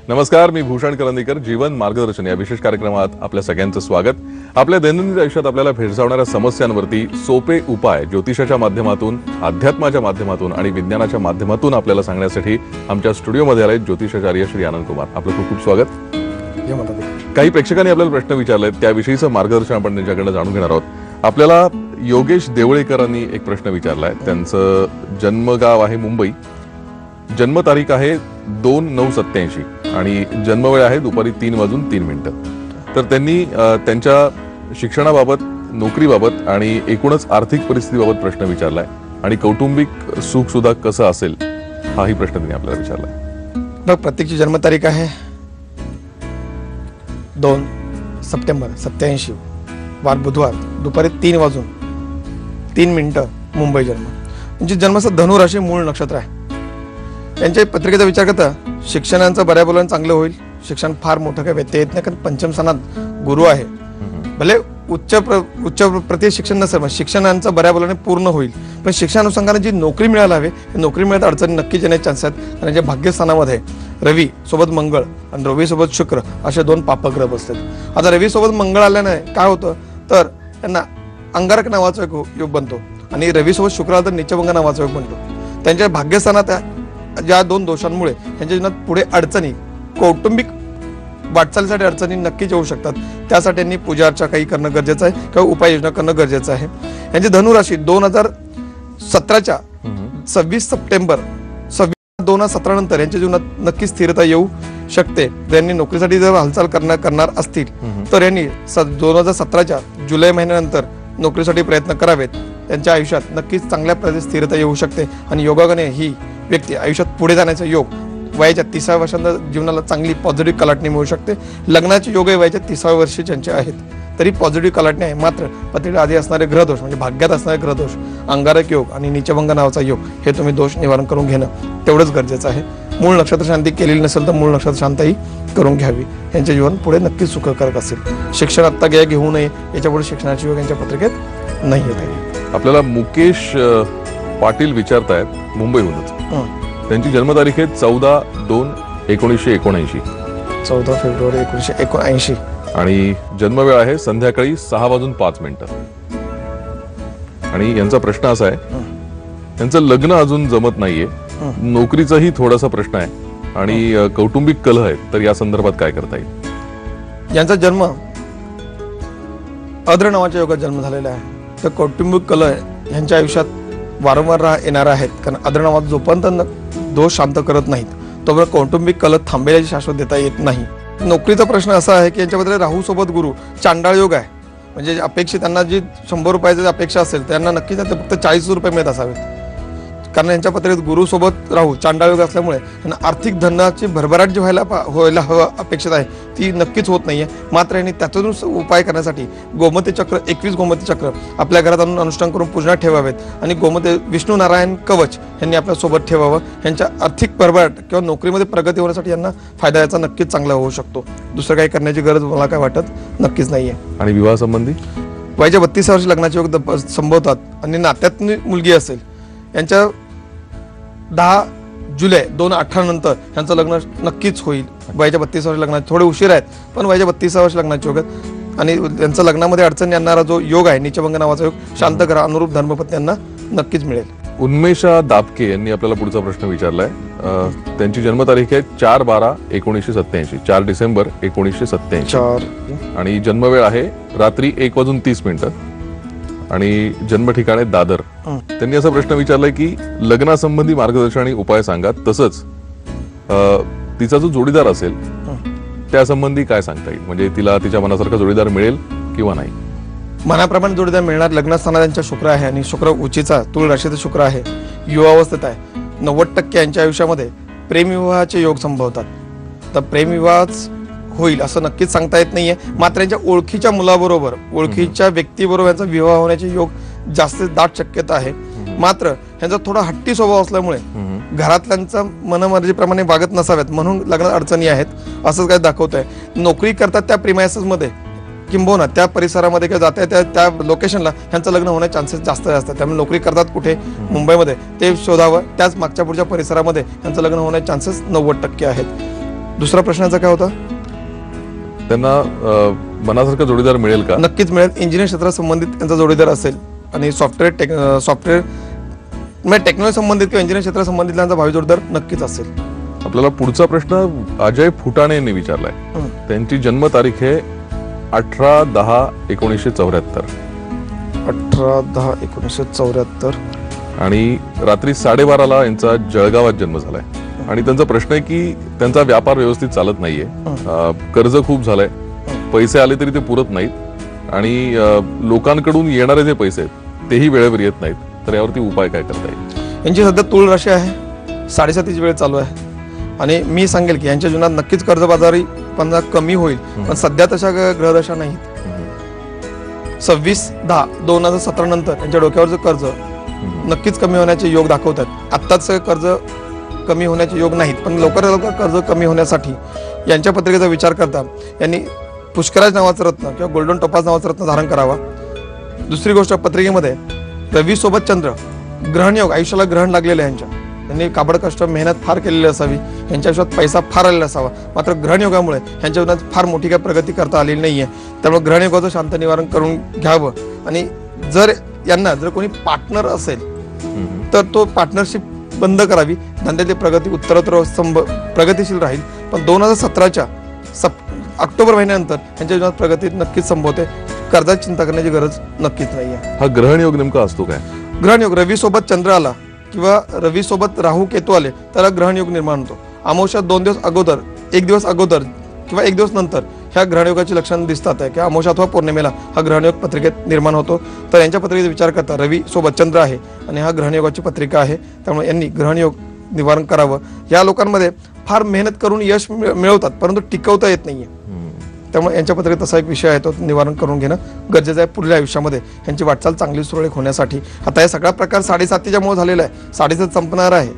नमस्कार, मी भूषण करंदीकर. जीवन मार्गदर्शन या विशेष कार्यक्रमात आपल्या सगळ्यांचं स्वागत. आपल्या दैनंदिन आयुष्यात आपल्याला भेडसावणाऱ्या समस्यांवरती सोपे उपाय ज्योतिषाच्या माध्यमातून, अध्यात्माच्या माध्यमातून आणि विज्ञानाच्या माध्यमातून आपल्याला सांगण्यासाठी आमच्या स्टुडिओमध्ये आले ज्योतिषाचार्य श्री आनंद कुमार. आपलं खूप खूप स्वागत. काही प्रेक्षकांनी आपल्याला प्रश्न विचारले, त्याविषयीचं मार्गदर्शन आपण त्यांच्याकडनं जाणून घेणार आहोत. आपल्याला योगेश देवळेकरांनी एक प्रश्न विचारलाय. त्यांचं जन्मगाव आहे मुंबई, जन्मतारीख आहे 2/9/87 आणि जन्मवेळ आहे दुपारी 3:03. तर त्यांनी त्यांच्या शिक्षणाबाबत, नोकरीबाबत आणि एकूणच आर्थिक परिस्थितीबाबत प्रश्न विचारलाय आणि कौटुंबिक सुख सुद्धा कसं असेल हाही प्रश्न त्यांनी आपल्याला विचारलाय. प्रत्येकची जन्मतारीख आहे 2 सप्टेंबर 87, वार बुधवार, दुपारी 3:03 मुंबई जन्म. म्हणजे जन्माचं धनु राशी मूळ नक्षत्र आहे. त्यांच्या पत्रिकेचा विचार करता शिक्षणाचं बऱ्याबोलाने चांगलं होईल. शिक्षण फार मोठं काही व्यत्यय येत नाही, कारण पंचम स्थानात गुरु आहे. भले उच्च प्रति शिक्षण नसेल, शिक्षणाचं बऱ्याबोलाने पूर्ण होईल. पण शिक्षणानुसांगाने जी नोकरी मिळायला हवी, नोकरी मिळत अडचणी नक्कीच येण्याचे चान्स आहेत. आणि जे भाग्यस्थानामध्ये रवी सोबत मंगळ आणि रवी सोबत शुक्र असे 2 पापग्रह बसतात. आता रवी सोबत मंगळ आल्याने काय होतं, तर त्यांना अंगारक नावाचा एक योग बनतो आणि रवी सोबत शुक्र आला तर नीचभंग नावाचा योग बनतो. त्यांच्या भाग्यस्थानात ज्या 2 दोषांमुळे त्यांच्या जीवनात पुढे अडचणी, कौटुंबिक वाटचालीसाठी अडचणी नक्कीच येऊ शकतात. त्यासाठी त्यांनी पूजा अर्चा काही करणं गरजेचं आहे किंवा उपाययोजना करणं गरजेचं आहे. यांची धनुराशी 2017च्या 26 सप्टेंबर 2017 नंतर यांच्या जीवनात नक्की स्थिरता येऊ शकते. यांनी नोकरीसाठी जर हालचाल करणार असतील तर यांनी 2017च्या जुलै महिन्यानंतर नोकरीसाठी प्रयत्न करावेत. त्यांच्या आयुष्यात नक्कीच चांगल्या प्रकारे स्थिरता येऊ शकते आणि योगाने ही व्यक्ती आयुष्यात पुढे जाण्याचा योग वयाच्या 30व्या वर्षांत जीवनाला चांगली पॉझिटिव्ह कलाटणी मिळू शकते. लग्नाचे योग वयाच्या 30व्या वर्षी ज्यांचे आहेत तरी पॉझिटिव्ह कलाटणी आहे. मात्र पत्रिकेला आधी असणारे ग्रहदोष, म्हणजे भाग्यात असणारे ग्रहदोष, अंगारक योग आणि नीचभंग नावाचा योग, हे तुम्ही दोष निवारण करून घेणं तेवढंच गरजेचं आहे. मूळ नक्षत्र शांती केलेली नसेल तर मूळ नक्षत्र शांतही करून घ्यावी. यांचे जीवन पुढे नक्कीच सुखकारक असेल. शिक्षण आत्ता घेऊ नये, याच्यापुढे शिक्षणाचे योग यांच्या पत्रिकेत नाही येत. आपल्याला मुकेश पाटील विचारतायत मुंबईहूनच. त्यांची जन्मतारीख आहे 14/2/1979. 14 फेब्रुवारी 1979 आणि जन्मवेळ आहे संध्याकाळी 6:05. आणि यांचा प्रश्न असा आहे, त्यांचं लग्न अजून जमत नाहीये, नोकरीचाही थोडासा प्रश्न आहे आणि कौटुंबिक कलह आहेत. तर या संदर्भात काय करता येईल? यांचा जन्म अद्र नावाच्या योगात जन्म झालेला आहे. तर कौटुंबिक कलह यांच्या आयुष्यात वारंवार येणार आहेत, कारण अद्र नावाचा जोपर्यंत दोष शांत करत नाहीत तोपर्यंत कौटुंबिक कलह थांबेल्याची शाश्वत देता येत नाही. नोकरीचा प्रश्न असा आहे की यांच्याबद्दल राहू सोबत गुरु चांडाळ योग आहे. म्हणजे अपेक्षित त्यांना जी 100 रुपयाची अपेक्षा असेल त्यांना नक्कीच फक्त 40 रुपये मिळत असावेत. कारण यांच्या पत्रिकेत गुरु सोबत राहू चांडाळ योग असल्यामुळे त्यांना आर्थिक धनाची भरभराट जी व्हायला अपेक्षित आहे ती नक्कीच होत नाहीये. मात्र यांनी त्यातून उपाय करण्यासाठी गोमती चक्र, 21 गोमती चक्र आपल्या घरात आणून अनुष्ठान करून पूजना ठेवावेत आणि गोमती विष्णू नारायण कवच यांनी आपल्या सोबत ठेवावं. यांच्या आर्थिक भरभराट किंवा नोकरीमध्ये प्रगती होण्यासाठी यांना फायदा याचा नक्कीच चांगला होऊ शकतो. दुसरं काही करण्याची गरज मला काय वाटत नक्कीच नाहीये. आणि विवाह संबंधी वयाच्या 32 वर्षी लग्नाचे योग संभवतात आणि नात्यात मुलगी असेल, यांच्या 10 जुलै 2018 नंतर यांचं लग्न नक्कीच होईल. वयाच्या 32 वर्ष लग्नाचे थोडे उशीर आहेत, पण वयाच्या 32 वर्ष लग्नाचे योग आहेत. आणि यांचा लग्नामध्ये अडचण येणारा जो योग आहे नीचभंग नावाचा योग, शांत करा अनुरूप धर्मपत्नी नक्कीच मिळेल. उन्मेषा दापके यांनी आपल्याला पुढचा प्रश्न विचारलाय. त्यांची जन्मतारीख आहे 4/12/1987, 4 डिसेंबर 1987 आणि जन्मवेळ आहे रात्री 1:30 आणि जन्म ठिकाण आहे दादर. त्यांनी असा प्रश्न विचारलाय की लग्नासंबंधी मार्गदर्शन आणि उपाय सांगा, तसंच तिचा जो जोडीदार असेल त्यासंबंधी काय सांगता येईल, म्हणजे तिला तिच्या मनासारखा जोडीदार मिळेल किंवा नाही? मनाप्रमाणे जोडीदार मिळणार. लग्नस्थानात त्यांच्या शुक्र आहे आणि शुक्र उचीचा तुळ राशीचा शुक्र आहे, युवावस्थेत आहे. 90% यांच्या आयुष्यामध्ये प्रेमविवाहाचे योग संभवतात. तर प्रेमविवाह होईल असं नक्कीच सांगता येत नाहीये. मात्र यांच्या ओळखीच्या मुलाबरोबर, ओळखीच्या व्यक्तीबरोबर यांचा विवाह होण्याचे योग जास्त दाट शक्यता आहे. मात्र यांचा थोडा हट्टी स्वभाव असल्यामुळे घरातल्यांचा मनमर्जीप्रमाणे वागत नसाव्यात म्हणून लग्नात अडचणी आहेत असंच काय दाखवत आहे. नोकरी करतात त्या प्रिमायसेसमध्ये किंबहुना त्या परिसरामध्ये किंवा जात्या त्या लोकेशनला ह्यांचं लग्न होण्याचे चान्सेस जास्त असतात. त्यामुळे नोकरी करतात कुठे मुंबईमध्ये ते शोधावं. त्याच मागच्या पुढच्या परिसरामध्ये ह्यांचं लग्न होण्याचे चान्सेस 90% आहेत. दुसरा प्रश्नाचा काय होता? त्यांना मनासारखा जोडीदार मिळेल का? नक्कीच मिळेल. इंजिनिअरिंग क्षेत्रात संबंधित त्यांचा जोडीदार असेल आणि सॉफ्टवेअर म्हणजे टेक्नॉलॉजी संबंधित किंवा इंजिनिअरिंग क्षेत्रात संबंधित त्यांचा भावी जोडीदार नक्कीच असेल. आपल्याला पुढचा प्रश्न अजय फुटाणे यांनी विचारलाय. त्यांची जन्मतारीख आहे 18/10/1974. 18/10/1974 आणि रात्री 12:30 यांचा जळगावात जन्म झालाय. आणि त्यांचा प्रश्न आहे की त्यांचा व्यापार व्यवस्थित चालत नाहीये, कर्ज खूप झालंय, पैसे आले तरी ते पुरत नाहीत आणि लोकांकडून येणारे जे पैसे आहेत तेही वेळेवर येत नाहीत. तर यावरती उपाय काय करता येईल? यांची सध्या तुळ राशी आहे, 7:30ची वेळ चालू आहे आणि मी सांगेल की यांच्या जीवनात नक्कीच कर्जबाजारी पण कमी होईल, पण सध्या तशा ग्रहदशा नाहीत. 26/10/2017 नंतर यांच्या डोक्यावरचं कर्ज नक्कीच कमी होण्याचे योग दाखवतात. आत्ताच कर्ज कमी होण्याचे योग नाहीत, पण लवकरात लवकर कर्ज कमी होण्यासाठी यांच्या पत्रिकेचा विचार करता यांनी पुष्कराज नावाचं रत्न किंवा गोल्डन टोपाज नावाचं रत्न धारण करावा. दुसरी गोष्ट, पत्रिकेमध्ये रवी सोबत चंद्र ग्रहणयोग, आयुष्याला ग्रहण लागलेलं आहे यांच्या. त्यांनी काबड कष्ट मेहनत फार केलेली असावी, यांच्या आयुष्यात पैसा फार आलेला असावा, मात्र ग्रहणयोगामुळे यांच्या जीवनात फार मोठी काही प्रगती करता आलेली नाहीये. त्यामुळे ग्रहणयोगाचं शांत निवारण करून घ्यावं. आणि जर यांना कोणी पार्टनर असेल तर तो पार्टनरशिप बंद करावी. धंद्याची प्रगती उत्तरोत्तर प्रगतीशील राहील, पण 2017च्या ऑक्टोबर महिन्यानंतर यांच्या जीवनात प्रगती नक्कीच संभवते. कर्जाची चिंता करण्याची गरज नक्कीच नाहीये. हा ग्रहणयोग नेमका असतो काय? ग्रहणयोग रवी सोबत चंद्र आला किंवा रवी सोबत राहू केतू आले त्याला ग्रहणयोग निर्माण होतो. अमावस्या 2 दिवस अगोदर, 1 दिवस अगोदर किंवा 1 दिवस नंतर ह्या ग्रहणयोगाची लक्षणं दिसतात आहे की अमावस्या अथवा पौर्णिमेला हा ग्रहणयोग पत्रिकेत निर्माण होतो. तर यांच्या पत्रिकेचा विचार करता रवी सोबत चंद्र आहे आणि हा ग्रहणयोगाची पत्रिका आहे, त्यामुळे यांनी ग्रहणयोग निवारण करावं. या लोकांमध्ये फार मेहनत करून यश मिळवतात, परंतु टिकवता येत नाहीये. त्यामुळे यांच्या पत्रिकेत असा एक विषय आहे, तो निवारण करून घेणं गरजेचं आहे पुढल्या आयुष्यामध्ये यांची वाटचाल चांगली सुरळीत होण्यासाठी. आता हे सगळा प्रकार 7:30च्या मुळे झालेला आहे. 7:30 संपणार आहे.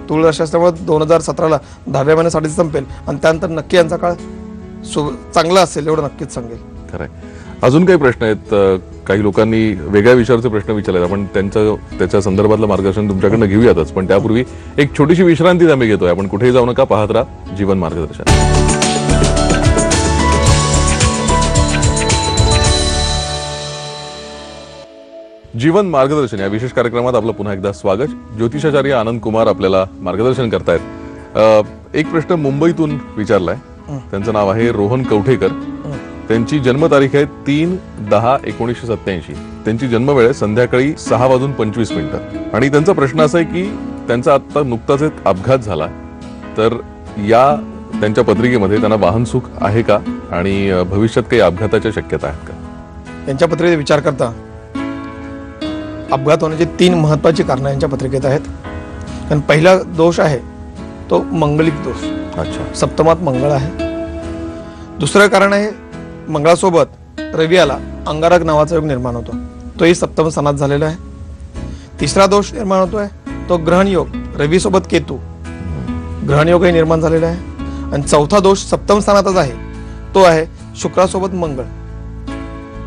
तुळ राशी असल्यामुळे 2017ला 10व्या महिन्यात 7:30 संपेल आणि त्यानंतर नक्की यांचा काळ चांगला असेल एवढं नक्कीच सांगेल. खरंय. अजून काही प्रश्न आहेत? काही लोकांनी वेगळ्या विषयावरचे प्रश्न विचारले, आपण त्याच्या संदर्भातलं मार्गदर्शन तुमच्याकडनं घेऊयातच, पण त्यापूर्वी एक छोटीशी विश्रांती आम्ही घेतोय. आपण कुठेही जाऊ नका, पाहत राहा जीवन मार्गदर्शन. जीवन मार्गदर्शन या विशेष कार्यक्रमात आपलं पुन्हा एकदा स्वागत. ज्योतिषाचार्य आनंद कुमार आपल्याला मार्गदर्शन करतायत. एक प्रश्न मुंबईतून विचारलाय. त्यांचं नाव आहे रोहन कवठेकर. त्यांची जन्मतारीख आहे 3/10/1987. त्यांची जन्मवेळ संध्याकाळी 6:25 आणि त्यांचा प्रश्न असा आहे की त्यांचा आता नुकताच एक अपघात झाला, तर या त्यांच्या पत्रिकेमध्ये त्यांना वाहन सुख आहे का आणि भविष्यात काही अपघाताच्या शक्यता आहेत का? यांच्या पत्रिकेचा विचार करता अपघात होण्याची 3 महत्वाची कारणं यांच्या पत्रिकेत आहेत. कारण पहिला दोष आहे तो मंगलिक दोष. अच्छा. सप्तमात मंगळ आहे. दुसरं कारण आहे मंगळासोबत रवी आला, अंगारक नावाचा योग निर्माण होतो, तोही सप्तम स्थानात झालेला आहे. तिसरा दोष निर्माण होतोय तो ग्रहण योग, रवी सोबत केतू ग्रहण योगही निर्माण झालेला आहे. आणि चौथा दोष सप्तम स्थानातच आहे, तो आहे शुक्रासोबत मंगळ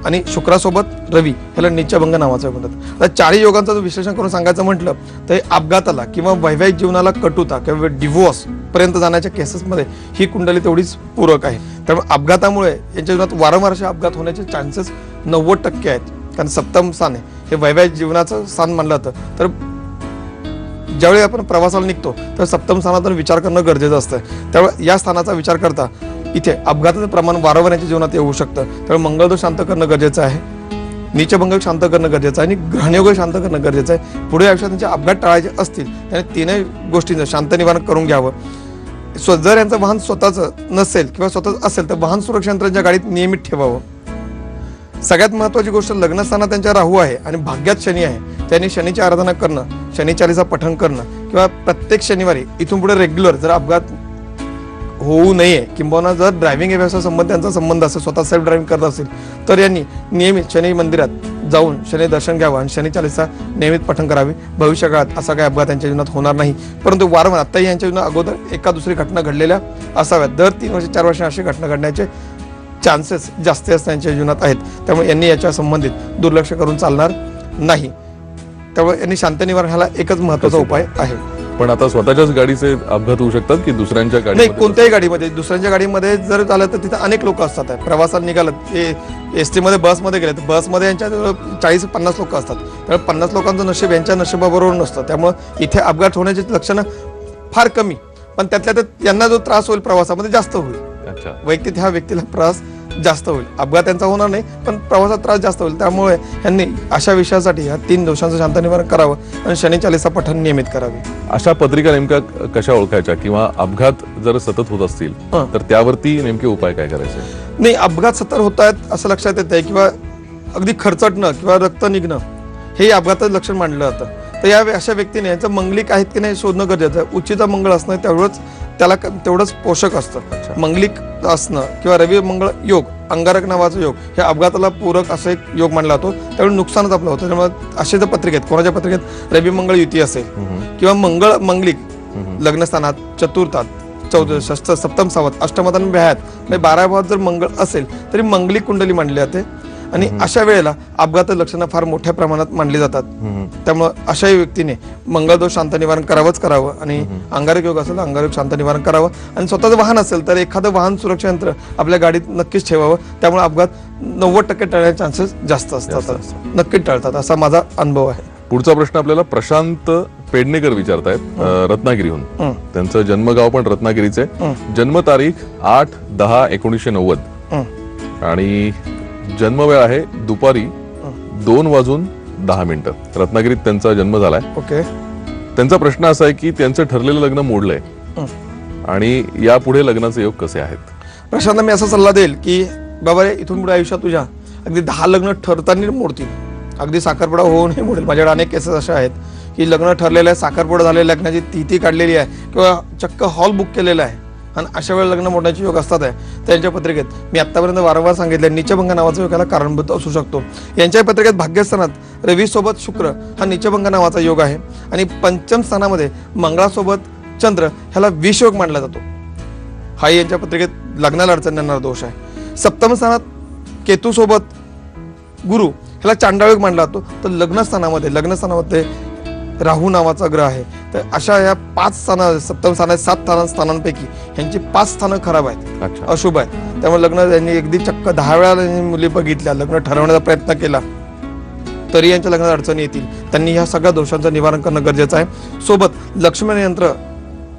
आणि शुक्रासोबत रवी, ह्याला नीचभंग नावाचं योग म्हणतात. आता 4 योगांचं विश्लेषण करून सांगायचं म्हटलं तर अपघाताला किंवा वैवाहिक जीवनाला कटुता किंवा डिवोर्स पर्यंत जाण्याच्या केसेसमध्ये ही कुंडली तेवढीच पूरक आहे. त्यामुळे अपघातामुळे यांच्या जीवनात वारंवार असे अपघात होण्याचे चान्सेस 90% आहेत. कारण सप्तम स्थान आहे, हे वैवाहिक जीवनाचं स्थान मानलं जातं. तर ज्यावेळी आपण प्रवासाला निघतो तर सप्तम स्थानातून विचार करणं गरजेचं असतं. त्यामुळे या स्थानाचा विचार करता इथे अपघाताचं प्रमाण वारंवार यांच्या जीवनात येऊ शकतं. त्यामुळे मंगळदोष शांत करणं गरजेचं आहे, नीचभंग शांत करणं गरजेचं आहे आणि ग्रहणयोग शांत करणं गरजेचं आहे. पुढे आयुष्यात त्यांचे अपघात टाळायचे असतील त्याने 3 गोष्टींचं शांत निवारण करून घ्यावं. जर यांचं वाहन स्वतःचं नसेल किंवा स्वतःच असेल तर वाहन सुरक्षा यंत्रांच्या गाडीत नियमित ठेवावं. सगळ्यात महत्वाची गोष्ट, लग्नस्थानात त्यांच्या राहू आहे आणि भाग्यात शनी आहे, त्यांनी शनीची आराधना करणं, शनी चालीसा पठण करणं किंवा प्रत्येक शनिवारी इथून पुढे रेग्युलर जर अपघात होऊ नये किंवा जर ड्रायव्हिंग व्यवसाय संबंध त्यांचा संबंध असेल, स्वतः सेल्फ ड्रायव्हिंग करत असेल तर यांनी नियमित शनी मंदिरात जाऊन शनी दर्शन घ्यावं आणि शनी चालीसा नियमित पठण करावी. भविष्य काळात असा काही अपघात त्यांच्या जीवनात होणार नाही. परंतु वारंवार आताही यांच्या जीवनात अगोदर एका दुसरी घटना घडलेल्या असाव्यात. दर 3 वर्ष 4 वर्ष अशी घटना घडण्याचे चान्सेस जास्त त्यांच्या जीवनात आहेत. त्यामुळे यांनी याच्या संबंधित दुर्लक्ष करून चालणार नाही. त्यामुळे यांनी शांत निवारण ह्याला एकच महत्त्वाचा उपाय आहे. आहे. आता स्वतःच्याच गाडीचे अपघात होऊ शकतात की दुसऱ्यांच्या नाही, गाडीमध्ये? कोणत्याही गाडीमध्ये, दुसऱ्यांच्या गाडीमध्ये जर झालं तर तिथे अनेक लोक असतात. प्रवासाला निघालं ते एसटी मध्ये, बसमध्ये गेले तर बसमध्ये यांच्या 40-50 लोक असतात. त्यामुळे 50 लोकांचं नशीब यांच्या नशिबाबरोबर नसतं. त्यामुळे इथे अपघात होण्याची लक्षणं फार कमी, पण त्यातल्या त्यात यांना जो त्रास होईल प्रवासामध्ये जास्त होईल. अच्छा. वैयक्तिक ह्या व्यक्तीला त्रास जास्त होईल. अपघात त्यांचा होणार नाही, पण प्रवासात त्रास जास्त होईल. त्यामुळे यांनी अशा विषयासाठी या 3 दोषांचं शांत निवारण करावं आणि शनी चालीसा पठण नियमित करावे. अशा पत्रिका नेमक्या कशा ओळखायच्या, किंवा अपघात जर सतत होत असतील तर त्यावरती नेमके उपाय काय करायचे? नाही, अपघात सतत होत आहेत असं लक्षात येत आहे, किंवा अगदी खरचटणं किंवा रक्त निघणं हे अपघाताचं लक्षण मानलं जातं. तर या अशा व्यक्तीने यांचं मंगलिक आहेत की नाही शोधणं गरजेचं आहे. उच्चीचा मंगळ असणं तेवढंच पोषक असतं. मंगलिक असणं किंवा रवी मंगळ योग, अंगारक नावाचा योग, हे अपघाताला पूरक असं एक योग मानला जातो. त्यामुळे नुकसानच आपलं होतं. त्यामुळे असे जर पत्रिकेत, कोणाच्या पत्रिकेत रवी मंगळ युती असेल किंवा मंगलिक लग्नस्थानात, चतुर्थात, षष्ठ, सप्तम, सावत, अष्टमात आणि व्याहात 12 भावात जर मंगळ असेल तरी मंगलिक कुंडली मानली जाते. आणि अशा वेळेला अपघात लक्षणं फार मोठ्या प्रमाणात मानली जातात. त्यामुळे अशा व्यक्तीने मंगळदोष शांत निवारण करावं आणि अंगारक योग असेल अंगारक शांत निवारण करावं. आणि स्वतःचं वाहन असेल तर एखादं वाहन सुरक्षा यंत्र आपल्या गाडीत नक्कीच ठेवावं. त्यामुळे अपघात 90% टळण्याचे चान्सेस जास्त असतात, नक्कीच टळतात, असा माझा अनुभव आहे. पुढचा प्रश्न आपल्याला प्रशांत पेडणेकर विचारतायत रत्नागिरीहून. त्यांचं जन्मगाव पण रत्नागिरीचे. जन्मतारीख 8/10/1990 आणि जन्मवेळ आहे दुपारी 2:10. रत्नागिरीत त्यांचा जन्म झालाय. ओके. त्यांचा प्रश्न असा आहे की त्यांचं ठरलेलं लग्न मोडलंय आणि यापुढे लग्नाचे योग कसे आहेत? प्रशांत, मी असा सल्ला देईल की बाबा रे, इथून पुढे आयुष्यात तुझ्या अगदी 10 लग्न ठरताना मोडतील. अगदी साखरपुडा होऊनही मोडेल. माझ्याकडे अनेक केसेस अशा आहेत की लग्न ठरलेलं आहे, साखरपुडा झालेल्या लग्नाची तिथी काढलेली आहे किंवा चक्क हॉल बुक केलेला आहे आणि अशा वेळेला लग्न मोडण्याचे योग असतात. त्यांच्या पत्रिकेत मी आतापर्यंत वारंवार सांगितलं, नीचभंग नावाचा योग याला कारणभूत असू शकतो. यांच्या पत्रिकेत भाग्यस्थानात रवी सोबत शुक्र हा नीचभंग नावाचा योग आहे आणि पंचम स्थानामध्ये मंगळासोबत चंद्र ह्याला विषयोग मानला जातो. हा यांच्या पत्रिकेत लग्नाला अडचण येणारा दोष आहे. सप्तम स्थानात केतू सोबत गुरु ह्याला चांडाळ योग मानला जातो. तर लग्नस्थानामध्ये राहू नावाचा ग्रह आहे. तर अशा या 5 स्थान, सप्तम स्थान, 7 स्थानांपैकी यांची 5 स्थानं खराब आहेत, अशुभ आहेत. त्यामुळे लग्न यांनी अगदी चक्क 10 वेळा मुली बघितल्या, लग्न ठरवण्याचा प्रयत्न केला तरी यांच्या लग्नात अडचणी येतील. त्यांनी ह्या सगळ्या दोषांचं निवारण करणं गरजेचं आहे. सोबत लक्ष्मण यंत्र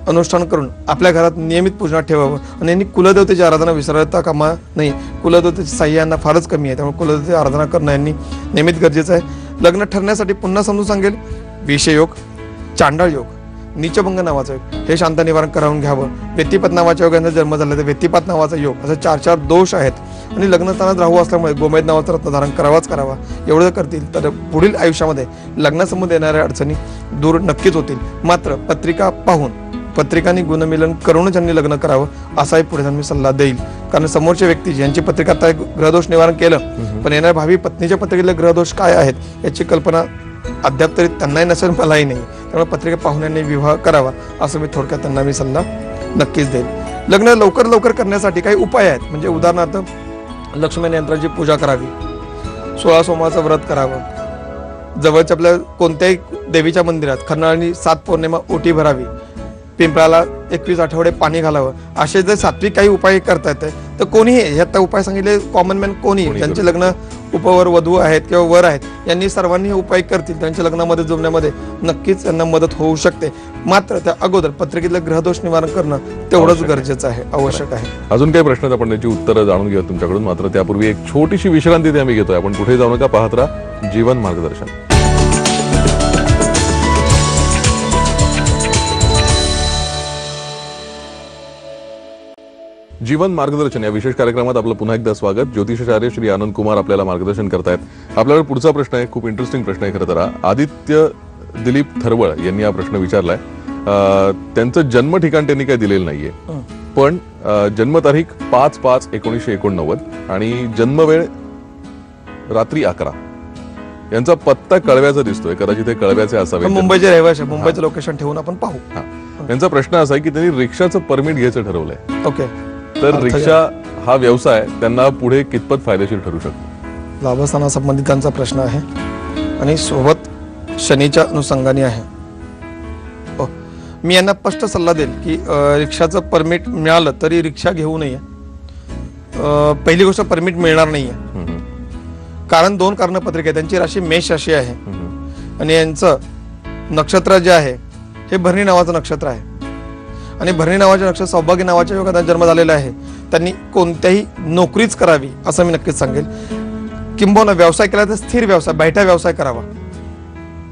अनुष्ठान करून आपल्या घरात नियमित पूजनात ठेवावं आणि यांनी कुलदेवतेची आराधना विसरता कामा नाही. कुलदेवतेची साह्य यांना फारच कमी आहे, त्यामुळे कुलदेवतेची आराधना करणं यांनी नेहमीच गरजेचं आहे. लग्न ठरण्यासाठी पुन्हा समजून सांगेल, विषयोग, चांडाळ योग, नीचभंग नावाचा योग हे शांत निवारण करावून घ्यावं. व्यक्तिपत नावाच्या योगांचा जन्म झाला तर व्यक्तिपात नावाचा योग, असे 4 दोष आहेत. आणि लग्नस्थानात राहू असल्यामुळे गोमेद नावाचं रत्नधारण करावा. एवढं जर करतील तर पुढील आयुष्यामध्ये लग्नासंबंधी येणाऱ्या अडचणी दूर नक्कीच होतील. मात्र पत्रिका पाहून, पत्रिकांनी गुणमिलन करूनच यांनी लग्न करावं असाही पुढे मी सल्ला देईल. कारण समोरच्या व्यक्ती यांची पत्रिका आता ग्रहदोष निवारण केलं, पण येणाऱ्या भावी पत्नीच्या पत्रिकेतले ग्रहदोष काय आहेत याची कल्पना अद्याप तरी त्यांनाही नसेल, मलाही नाही. त्यामुळे पत्रिका पाहुण्यांनी विवाह करावा असं मी थोडक्यात त्यांना मी सल्ला नक्कीच देईल. लग्न लवकर करण्यासाठी काही उपाय आहेत. म्हणजे उदाहरणार्थ लक्ष्मण यंत्राची पूजा करावी, 16 सोमवारचं व्रत करावं, जवळच्या आपल्या कोणत्याही देवीच्या मंदिरात खरनाळी 7 पौर्णिमा ओटी भरावी, पिंपळाला 21 आठवडे पाणी घालावं. असे जर सात्विक काही उपाय करता येते तर कोणीही, हे आता उपाय सांगितले कॉमन मॅन कोणी ज्यांचे लग्न उपवर वधू आहेत किंवा वर आहेत यांनी सर्वांनी हे उपाय करतील, त्यांच्या लग्नामध्ये जुळण्यामध्ये नक्कीच त्यांना मदत होऊ शकते. मात्र त्या अगोदर पत्रिकेतलं ग्रहदोष निवारण करणं तेवढंच गरजेचं आहे, आवश्यक आहे. अजून काही प्रश्न आपण त्याची उत्तरं जाणून घेऊ तुमच्याकडून. मात्र त्यापूर्वी एक छोटीशी विश्रांती आम्ही घेतोय. आपण कुठे जाऊ नका, पाहत राहा जीवन मार्गदर्शन. जीवन मार्गदर्शन या विशेष कार्यक्रमात आपलं पुन्हा एकदा स्वागत. ज्योतिषाचार्य श्री आनंद कुमार आपल्याला मार्गदर्शन करतायत. आपल्याला पुढचा प्रश्न आहे, खूप इंटरेस्टिंग प्रश्न आहे खरं तर. आदित्य दिलीप थरवळ यांनी हा प्रश्न विचारलाय. त्यांचं जन्म ठिकाण त्यांनी काही दिलेलं नाहीये, पण जन्मतारीख 5/5/1989 आणि जन्मवेळ रात्री 11. यांचा पत्ता कळव्याचा दिसतोय, कदाचित हे कळव्याचे असावे. मुंबईचे रहिवासी, मुंबईचं लोकेशन ठेवून आपण पाहू. त्यांचा प्रश्न असा आहे की त्यांनी रिक्षाचं परमिट घ्यायचं ठरवलंय. ओके. तर रिक्षा हा व्यवसाय त्यांना पुढे कितपत फायदेशीर ठरू शकतो? लाभस्थानासंबंधित त्यांचा प्रश्न आहे आणि सोबत शनीच्या अनुषंगाने आहे. मी यांना स्पष्ट सल्ला देईल की रिक्षाचं परमिट मिळालं तरी रिक्षा घेऊ नये. पहिली गोष्ट परमिट मिळणार नाहीये. कारण 2 कारणपत्रिका आहे. त्यांची राशी मेष राशी आहे आणि यांचं नक्षत्र जे आहे हे भरणी नावाचं नक्षत्र आहे आणि भरणी नावाच्या नक्षत्र सौभाग्य नावाच्या योगात जन्म झालेला आहे. त्यांनी कोणत्याही नोकरीच करावी असं मी नक्कीच सांगेल. किंबहुना व्यवसाय केला तर स्थिर व्यवसाय, बैठा व्यवसाय करावा.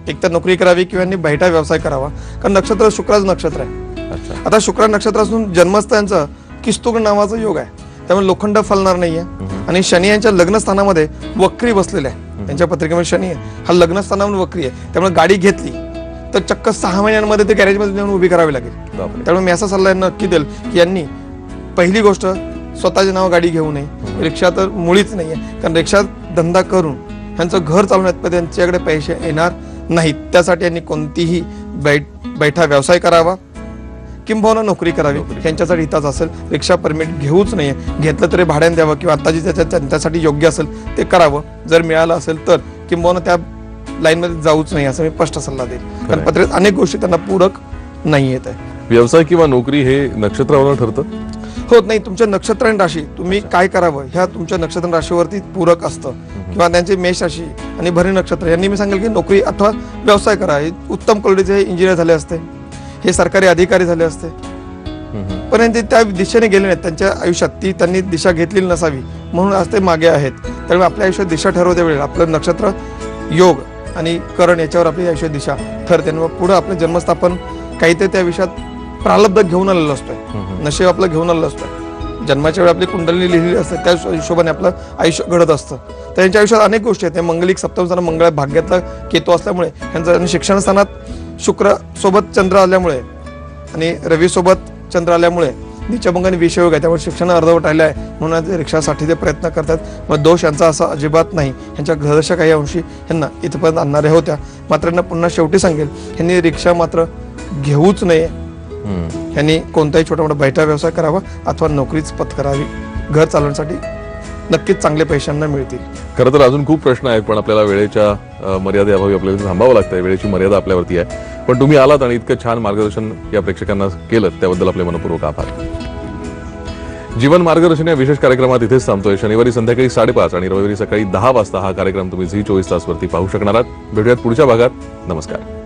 एक तर नोकरी करावी किंवा बैठा व्यवसाय करावा. कारण नक्षत्र शुक्राचं नक्षत्र आहे. आता शुक्र नक्षत्र असून जन्मस्थ यांचं किस्तुग नावाचा योग आहे. त्यामुळे लोखंड फलणार नाहीये. आणि शनी यांच्या लग्नस्थानामध्ये वक्री बसलेला आहे. त्यांच्या पत्रिकेमध्ये शनी आहे हा लग्नस्थानामध्ये वक्री आहे. त्यामुळे गाडी घेतली तर चक्क 6 महिन्यांमध्ये ते गॅरेजमध्ये नेऊन उभी करावी लागेल. त्यामुळे मी असा सल्ला यांना नक्की देईल की यांनी पहिली गोष्ट स्वतःचे नाव गाडी घेऊ नये. रिक्षा तर मुळीच नाहीये. कारण रिक्षा धंदा करून यांचं घर चालवण्यात त्यांच्याकडे पैसे येणार नाहीत. त्यासाठी यांनी कोणतीही बैठा व्यवसाय करावा किंबहुना नोकरी करावी. यांच्यासाठी हिताचं असेल. रिक्षा परमिट घेऊच नाहीये. घेतलं तरी भाड्याने द्यावं किंवा आता जे त्यांच्यासाठी योग्य असेल ते करावं. जर मिळालं असेल तर किंबहुना त्या लाईनमध्ये जाऊच नाही असं मी स्पष्ट सल्ला देईल. कारण पत्रिकेत अनेक गोष्टी त्यांना पूरक नाही येत आहे. व्यवसाय किंवा नोकरी हे नक्षत्रावर ठरतं? होत नाही. तुमच्या नक्षत्र आणि राशी तुम्ही काय करावं ह्या तुमच्या नक्षत्र आणि राशीवरती पूरक असतं. किंवा त्यांची मेष राशी आणि भरणी नक्षत्र यांनी मी सांगेल की नोकरी अथवा व्यवसाय करा. हे उत्तम क्वालिटीचे इंजिनियर झाले असते, हे सरकारी अधिकारी झाले असते, पण यांचे त्या दिशेने गेले नाहीत. त्यांच्या आयुष्यात त्यांनी दिशा घेतलेली नसावी म्हणून आज ते मागे आहेत. त्यामुळे आपल्या आयुष्यात दिशा ठरवते वेळेला आपलं नक्षत्र योग आणि करण याच्यावर आपली आयुष्यात दिशा ठरते. मग पुढे आपलं जन्मस्थापन काहीतरी त्या विषयात प्रारब्ध घेऊन आलेलं असतोय, नशीब आपलं घेऊन आलेलं असतोय. जन्माच्या वेळी आपली कुंडली लिहिलेली असते त्या हिशोबाने आपलं आयुष्य घडत असतं. तर यांच्या आयुष्यात अनेक गोष्टी आहेत. मंगलिक सप्तम स्थान मंगळ भाग्यातला केतू असल्यामुळे यांचं शिक्षण स्थानात शुक्र सोबत चंद्र आल्यामुळे आणि रवी सोबत चंद्र आल्यामुळे नीचभंग आणि विषयोग आहे. त्यामुळे शिक्षण अर्धवट राहिलं आहे म्हणून रिक्षासाठी ते प्रयत्न करतात. मग दोष यांचा असा अजिबात नाही. यांच्या घरच्या काही अंशी यांना इथपर्यंत आणणाऱ्या होत्या. मात्र यांना पुन्हा शेवटी सांगेल यांनी रिक्षा मात्र घेऊच नये. यांनी कोणताही छोटा मोठा बैठा व्यवसाय करावा अथवा नोकरीच पत्करावी. घर चालवण्यासाठी नक्कीच चांगले पैशांना मिळतील. खरं तर अजून खूप प्रश्न आहेत पण आपल्याला वेळेच्या मर्यादेअभावी आपल्याला थांबावं लागतंय. वेळेची मर्यादा आपल्यावरती आहे. पण तुम्ही आलात आणि इतकं छान मार्गदर्शन या प्रेक्षकांना केलं त्याबद्दल आपले मनपूर्वक आभार. जीवन मार्गदर्शन या विशेष कार्यक्रमात इथेच थांबतोय. शनिवारी संध्याकाळी 5:30 आणि रविवारी सकाळी 10 वाजता हा कार्यक्रम तुम्ही झी 24 तासवरती पाहू शकणार आहात. भेटूयात पुढच्या भागात. नमस्कार.